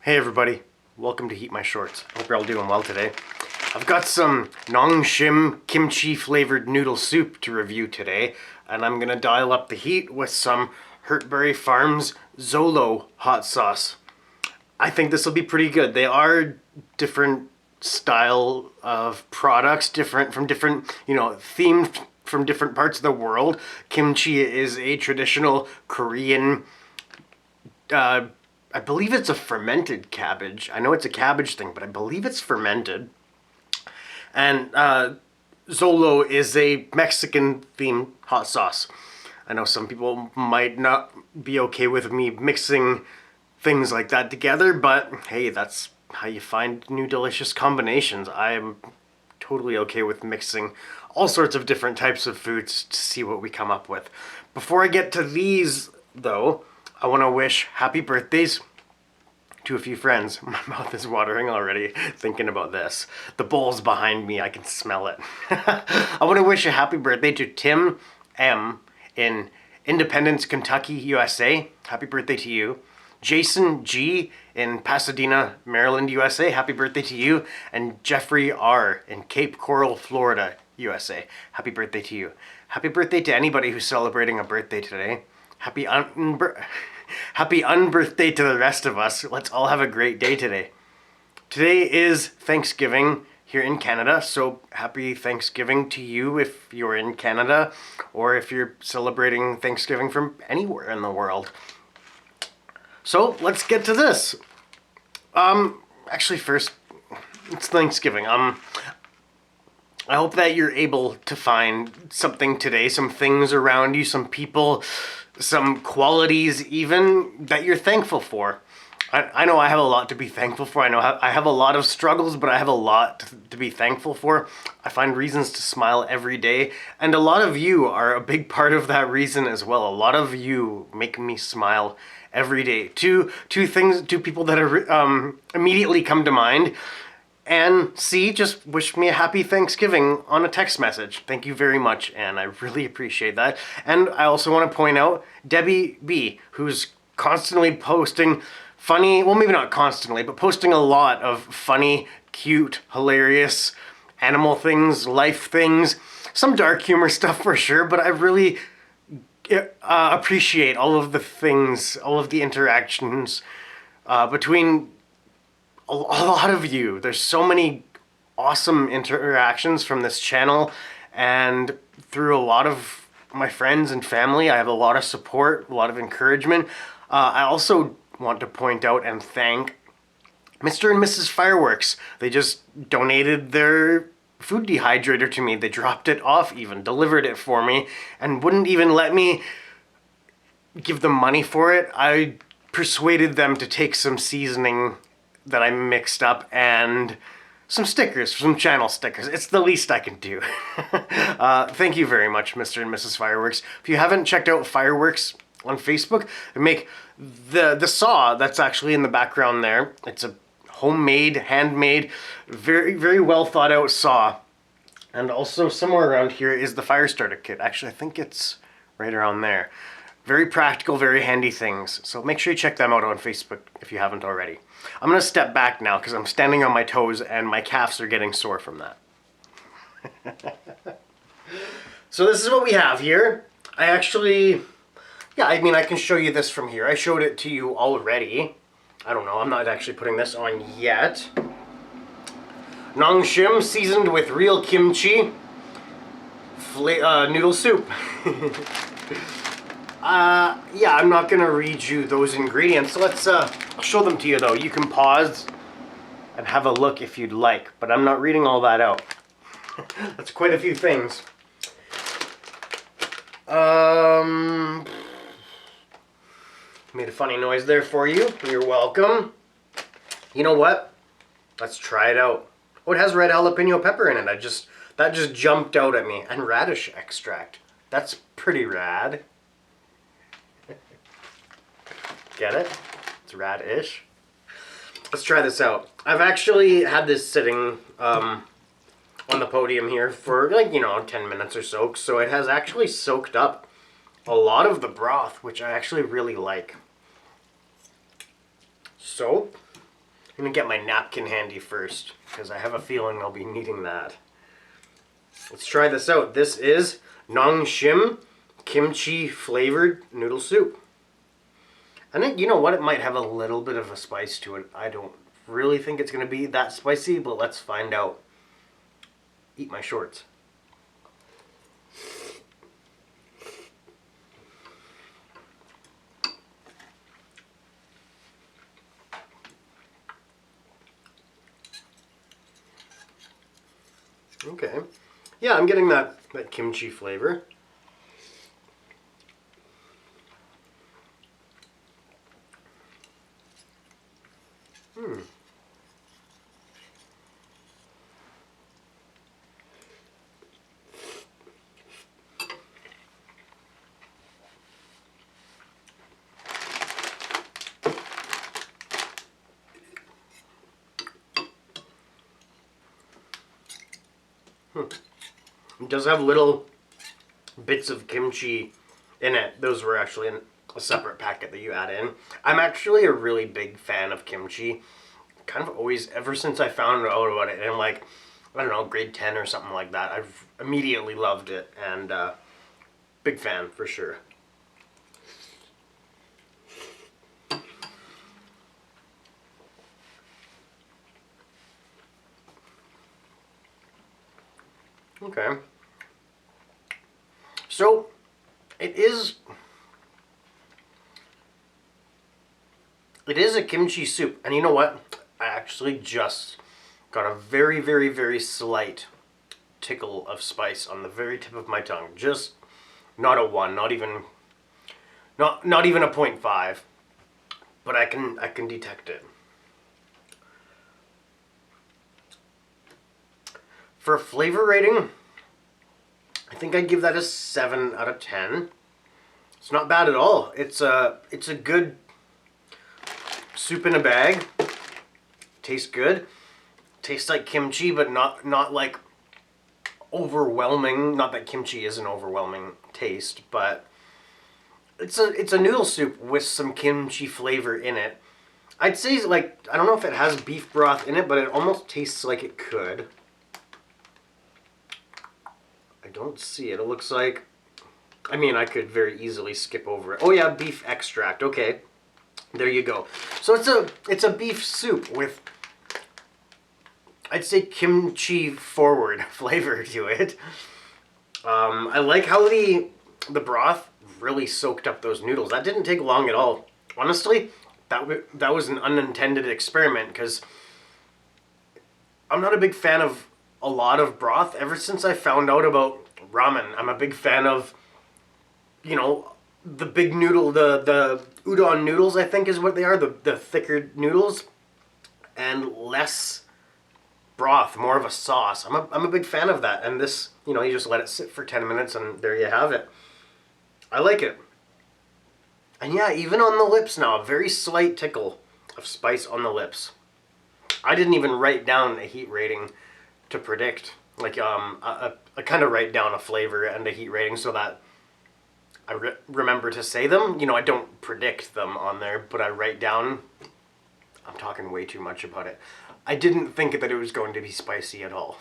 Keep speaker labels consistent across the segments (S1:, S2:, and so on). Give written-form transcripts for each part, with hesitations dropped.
S1: Hey everybody, welcome to Heat My Shorts. Hope you're all doing well today. I've got some Nongshim Kimchi flavored noodle soup to review today, and I'm gonna dial up the heat with some Hurtberry Farms Xolo hot sauce. I think this will be pretty good. They are different style of products, different, themed from different parts of the world. Kimchi is a traditional Korean I believe it's a fermented cabbage. I know it's a cabbage thing, but I believe it's fermented. And Xolo is a Mexican-themed hot sauce. I know some people might not be okay with me mixing things like that together, but hey, that's how you find new delicious combinations. I'm totally okay with mixing all sorts of different types of foods to see what we come up with. Before I get to these, though, I want to wish happy birthdays to a few friends. My mouth is watering already thinking about this. The bowl's behind me, I can smell it. I want to wish a happy birthday to Tim M. in Independence, Kentucky, USA. Happy birthday to you. Jason G. in Pasadena, Maryland, USA. Happy birthday to you. And Jeffrey R. in Cape Coral, Florida, USA. Happy birthday to you. Happy birthday to anybody who's celebrating a birthday today. Happy unbirthday to the rest of us. Let's all have a great day today. Today is Thanksgiving here in Canada, so happy Thanksgiving to you if you're in Canada or if you're celebrating Thanksgiving from anywhere in the world. So let's get to this. Actually first, it's Thanksgiving. I hope that you're able to find something today, some things around you, some people, some qualities even that you're thankful for. I know I have a lot to be thankful for. I know I have a lot of struggles, but I have a lot to be thankful for. I find reasons to smile every day, and a lot of you are a big part of that reason as well. A lot of you make me smile every day. Two people that are immediately come to mind. And C just wished me a happy Thanksgiving on a text message. Thank you very much, and I really appreciate that. And I also want to point out Debbie B, who's constantly posting funny, well maybe not constantly, but posting a lot of funny, cute, hilarious animal things, life things, some dark humor stuff for sure, but I really appreciate all of the things, all of the interactions between a lot of you. There's so many awesome interactions from this channel, and through a lot of my friends and family, I have a lot of support, a lot of encouragement. I also want to point out and thank Mr. and Mrs. Fireworks. They just donated their food dehydrator to me. They dropped it off, even delivered it for me, and wouldn't even let me give them money for it. I persuaded them to take some seasoning that I mixed up and some stickers, some channel stickers. It's the least I can do. Thank you very much, Mr. and Mrs. Fireworks. If you haven't checked out Fireworks on Facebook, they make the saw that's actually in the background there. It's a homemade, handmade, very, very well thought out saw. And also somewhere around here is the fire starter kit. Actually, I think it's right around there. Very practical, very handy things. So make sure you check them out on Facebook if you haven't already. I'm going to step back now because I'm standing on my toes and my calves are getting sore from that. So this is what we have here. I can show you this from here. I showed it to you already. I don't know, I'm not actually putting this on yet. Nongshim seasoned with real kimchi noodle soup. Yeah, I'm not gonna read you those ingredients. So let's I'll show them to you though. You can pause and have a look if you'd like, but I'm not reading all that out. That's quite a few things. Made a funny noise there for you. You're welcome. You know what? Let's try it out. Oh, it has red jalapeno pepper in it. That just jumped out at me. And radish extract. That's pretty rad. Get it? It's rad-ish. Let's try this out. I've actually had this sitting on the podium here for 10 minutes or so it has actually soaked up a lot of the broth, which I actually really like. So, I'm gonna get my napkin handy first, because I have a feeling I'll be needing that. Let's try this out. This is Nongshim Kimchi flavored noodle soup. I think, you know what, it might have a little bit of a spice to it. I don't really think it's gonna be that spicy, but let's find out. Eat my shorts. Okay. Yeah, I'm getting that kimchi flavor. It does have little bits of kimchi in it. Those were actually in a separate packet that you add in. I'm actually a really big fan of kimchi. Kind of always, ever since I found out about it in like, I don't know, grade 10 or something like that, I've immediately loved it, and big fan for sure. Okay. So, it is a kimchi soup, and you know what? I actually just got a very, very, very slight tickle of spice on the very tip of my tongue. Just not a 1, not even a 0.5, but I can detect it. For a flavor rating, I think I'd give that a 7 out of 10. It's not bad at all. It's a good soup in a bag. Tastes good. Tastes like kimchi, but not like overwhelming. Not that kimchi is an overwhelming taste, but it's a noodle soup with some kimchi flavor in it. I'd say, like, I don't know if it has beef broth in it, but it almost tastes like it could. I don't see it. It looks like, I mean, I could very easily skip over it. Oh yeah, beef extract. Okay, there you go. So it's a beef soup with, I'd say, kimchi forward flavor to it. I like how the broth really soaked up those noodles. That didn't take long at all. Honestly, that was an unintended experiment, because I'm not a big fan of a lot of broth. Ever since I found out about ramen, I'm a big fan of, you know, the big noodle, the udon noodles, I think is what they are, the thicker noodles, and less broth, more of a sauce. I'm a big fan of that, and this, you know, you just let it sit for 10 minutes and there you have it. I like it. And yeah, even on the lips now, a very slight tickle of spice on the lips. I didn't even write down a heat rating to predict. Like, I kind of write down a flavor and a heat rating so that I remember to say them. You know, I don't predict them on there, but I write down. I'm talking way too much about it. I didn't think that it was going to be spicy at all.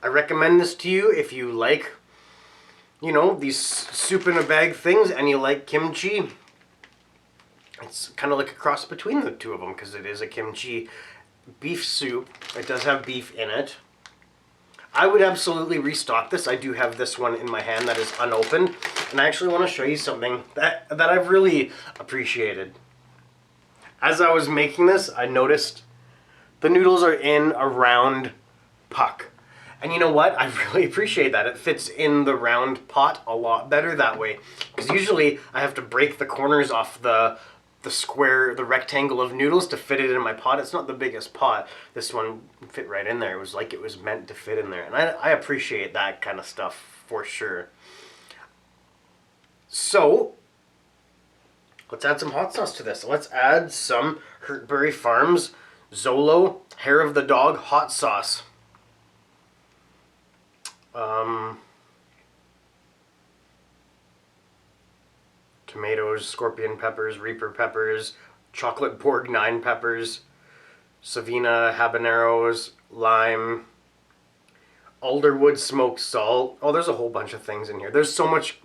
S1: I recommend this to you if you like, you know, these soup in a bag things and you like kimchi. It's kind of like a cross between the two of them, because it is a kimchi beef soup. It does have beef in it. I would absolutely restock this. I do have this one in my hand that is unopened, and I actually want to show you something that I've really appreciated. As I was making this, I noticed the noodles are in a round puck. And you know what? I really appreciate that. It fits in the round pot a lot better that way. Because usually I have to break the corners off the square, the rectangle of noodles to fit it in my pot. It's not the biggest pot. This one fit right in there. It was like it was meant to fit in there. And I appreciate that kind of stuff for sure. So, let's add some hot sauce to this. Let's add some Hurtberry Farms Xolo Hair of the Dog hot sauce. Tomatoes, scorpion peppers, reaper peppers, chocolate bourguignon peppers, Savina habaneros, lime, alderwood smoked salt. Oh, there's a whole bunch of things in here. There's so much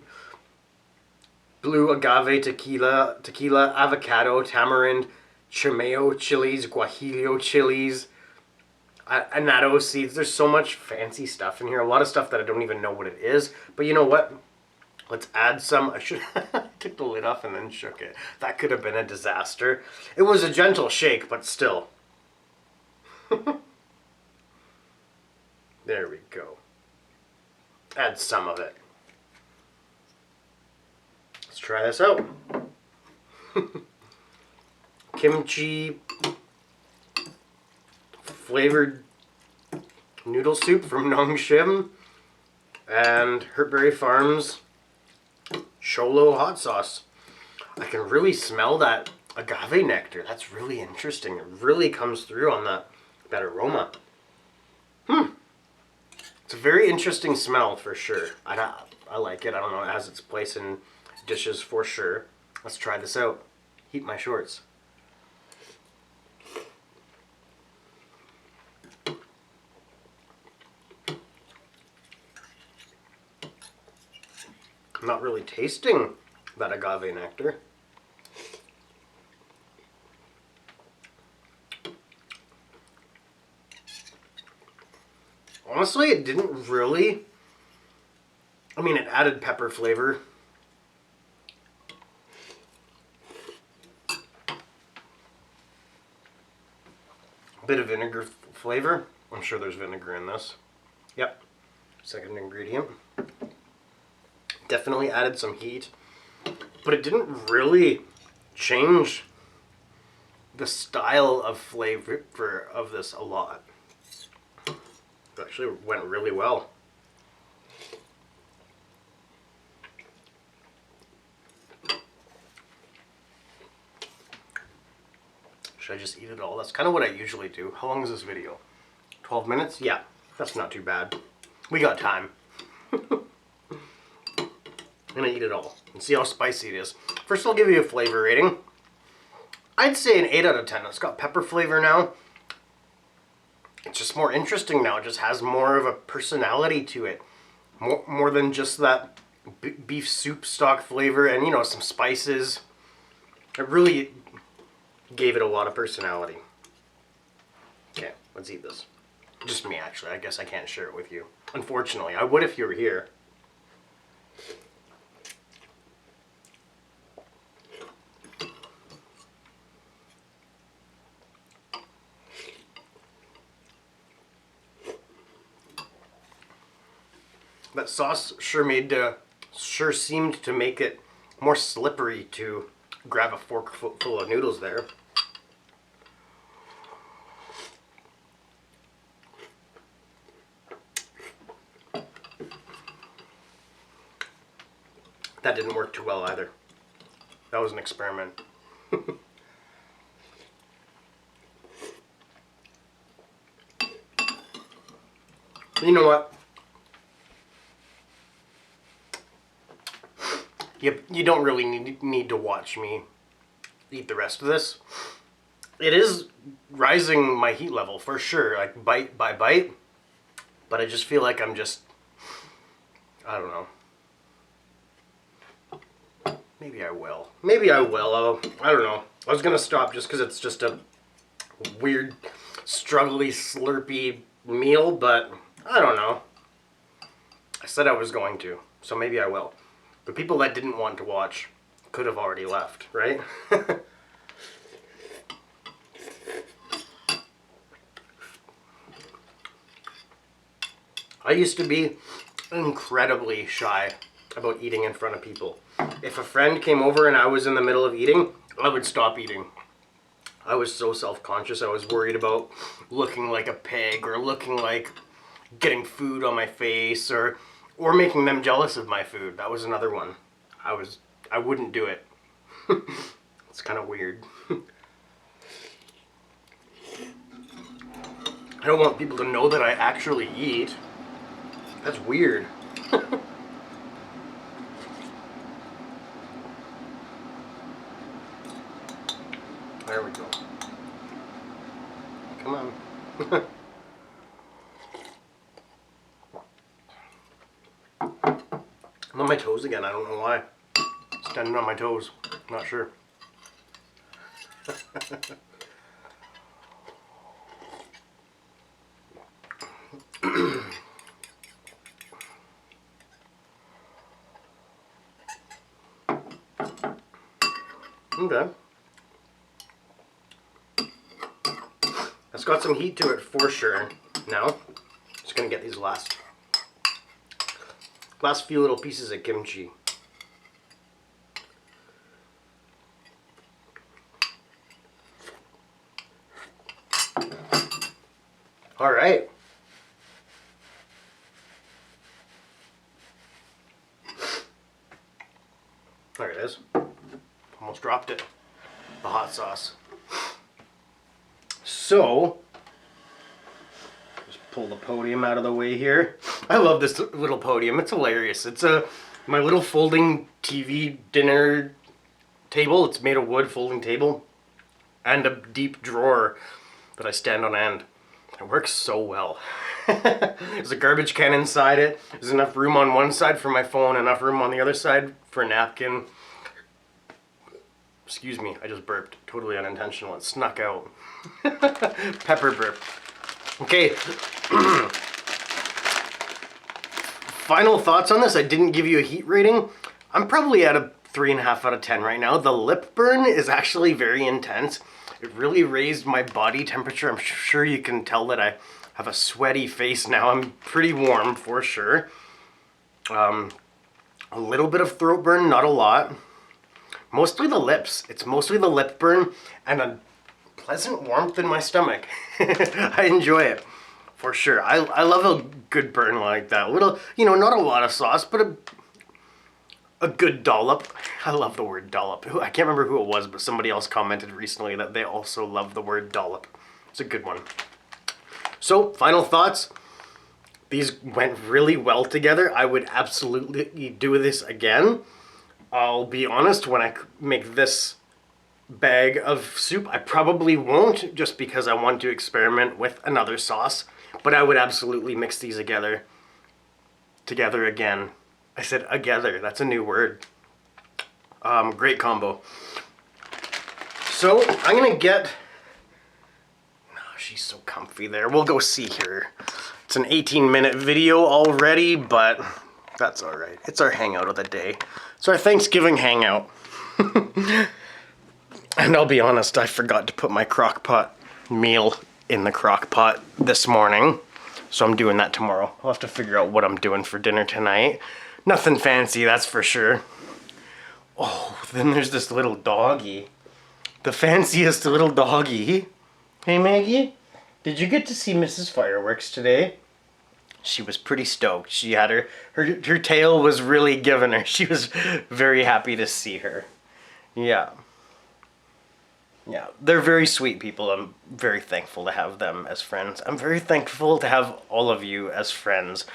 S1: blue agave tequila, avocado, tamarind, chimeo chilies, guajillo chilies, annatto seeds. There's so much fancy stuff in here. A lot of stuff that I don't even know what it is. But you know what? Let's add some. I should took the lid off and then shook it. That could have been a disaster. It was a gentle shake, but still. There we go. Add some of it. Let's try this out. Kimchi flavored noodle soup from Nongshim and Hertberry Farms Xolo hot sauce. I can really smell that agave nectar. That's really interesting. It really comes through on that aroma. It's a very interesting smell for sure. I like it. I don't know. It has its place in dishes for sure. Let's try this out. HeatMyShorts. I'm not really tasting that agave nectar. Honestly, it didn't really. I mean, it added pepper flavor. A bit of vinegar flavor. I'm sure there's vinegar in this. Yep. Second ingredient. Definitely added some heat. But it didn't really change the style of flavor of this a lot. It actually went really well. Should I just eat it all? That's kind of what I usually do. How long is this video? 12 minutes? Yeah, that's not too bad. We got time. I'm gonna eat it all and see how spicy it is. First, I'll give you a flavor rating. I'd say an 8 out of 10. It's got pepper flavor now. It's just more interesting now. It just has more of a personality to it. More than just that beef soup stock flavor and, you know, some spices. It really gave it a lot of personality. Okay, let's eat this. Just me, actually. I guess I can't share it with you. Unfortunately, I would if you were here. That sauce sure seemed to make it more slippery to grab a fork full of noodles there. That didn't work too well either. That was an experiment. You know what? You don't really need to watch me eat the rest of this. It is rising my heat level for sure, like bite by bite. But I just feel like I'm just, I don't know. Maybe I will. Maybe I will. I don't know. I was gonna stop just because it's just a weird, struggly, slurpy meal, but I don't know. I said I was going to, so maybe I will. The people that didn't want to watch could have already left, right? I used to be incredibly shy about eating in front of people. If a friend came over and I was in the middle of eating, I would stop eating. I was so self-conscious. I was worried about looking like a pig or looking like getting food on my face or making them jealous of my food. That was another one. I wouldn't do it. It's kind of weird. I don't want people to know that I actually eat. That's weird. Come on. I'm on my toes again. I don't know why. Standing on my toes. Not sure. Okay. It's got some heat to it for sure. Now, just gonna get these last few little pieces of kimchi. All right. There it is. Almost dropped it. The hot sauce. So, just pull the podium out of the way here. I love this little podium. It's hilarious. It's my little folding TV dinner table. It's made of wood, folding table, and a deep drawer that I stand on end. It works so well. There's a garbage can inside it. There's enough room on one side for my phone, enough room on the other side for a napkin. Excuse me, I just burped. Totally unintentional. It snuck out. Pepper burp. Okay. Final thoughts on this. I didn't give you a heat rating. I'm probably at a 3.5 out of 10 right now. The lip burn is actually very intense. It really raised my body temperature. I'm sure you can tell that I have a sweaty face now. I'm pretty warm for sure. A little bit of throat burn, not a lot. Mostly the lips. It's mostly the lip burn and a pleasant warmth in my stomach. I enjoy it for sure. I love a good burn like that. A little, you know, not a lot of sauce, but a good dollop. I love the word dollop. I can't remember who it was, but somebody else commented recently that they also love the word dollop. It's a good one. So, final thoughts. These went really well together. I would absolutely do this again. I'll be honest, when I make this bag of soup, I probably won't, just because I want to experiment with another sauce. But I would absolutely mix these together again. I said together. That's a new word. Great combo. So I'm gonna get. Oh, she's so comfy there. We'll go see her. It's an 18-minute video already, but that's all right. It's our hangout of the day. It's our Thanksgiving hangout. And I'll be honest, I forgot to put my crock pot meal in the crock pot this morning. So I'm doing that tomorrow. I'll have to figure out what I'm doing for dinner tonight. Nothing fancy, that's for sure. Oh, then there's this little doggy. The fanciest little doggy. Hey Maggie, did you get to see Mrs. Fireworks today? She was pretty stoked. She had her tail was really giving her. She was very happy to see her. Yeah. Yeah, they're very sweet people. I'm very thankful to have them as friends. I'm very thankful to have all of you as friends.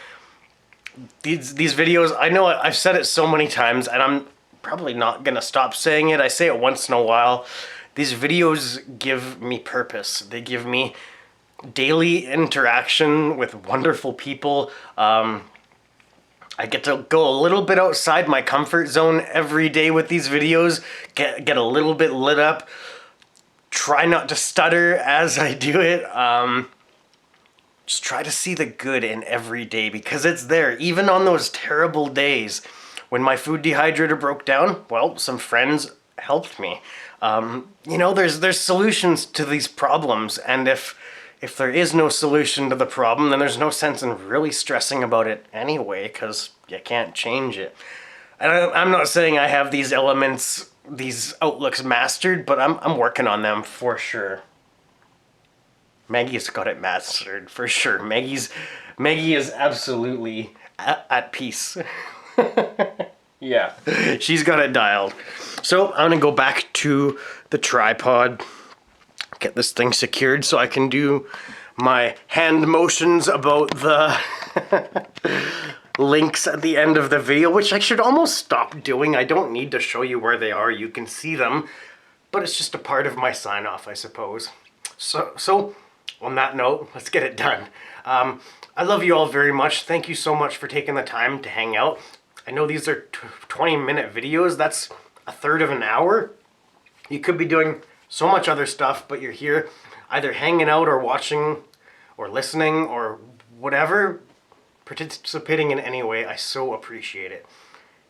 S1: These videos, I know I've said it so many times, and I'm probably not gonna stop saying it. I say it once in a while. These videos give me purpose. They give me daily interaction with wonderful people. I get to go a little bit outside my comfort zone every day with these videos, get a little bit lit up, try not to stutter as I do it. Just try to see the good in every day, because it's there. Even on those terrible days when my food dehydrator broke down, well, some friends helped me. You know, there's solutions to these problems, and if there is no solution to the problem, then there's no sense in really stressing about it anyway, because you can't change it. And I'm not saying I have these elements, these outlooks mastered, but I'm working on them for sure. Maggie's got it mastered for sure. Maggie is absolutely at peace. Yeah, she's got it dialed. So I'm gonna go back to the tripod, get this thing secured so I can do my hand motions about the links at the end of the video, which I should almost stop doing. I don't need to show you where they are. You can see them, but it's just a part of my sign off, I suppose. So on that note, let's get it done. I love you all very much. Thank you so much for taking the time to hang out. I know these are 20-minute videos. That's a third of an hour. You could be doing so much other stuff, but you're here either hanging out or watching or listening or whatever, participating in any way. I so appreciate it.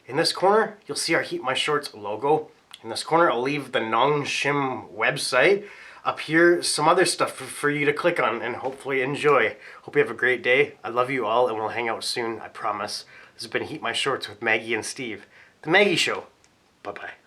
S1: In this corner, you'll see our HeatMyShorts logo. In this corner, I'll leave the Nongshim website. Up here, some other stuff for you to click on and hopefully enjoy. Hope you have a great day. I love you all, and we'll hang out soon, I promise. This has been HeatMyShorts with Maggie and Steve. The Maggie Show. Bye-bye.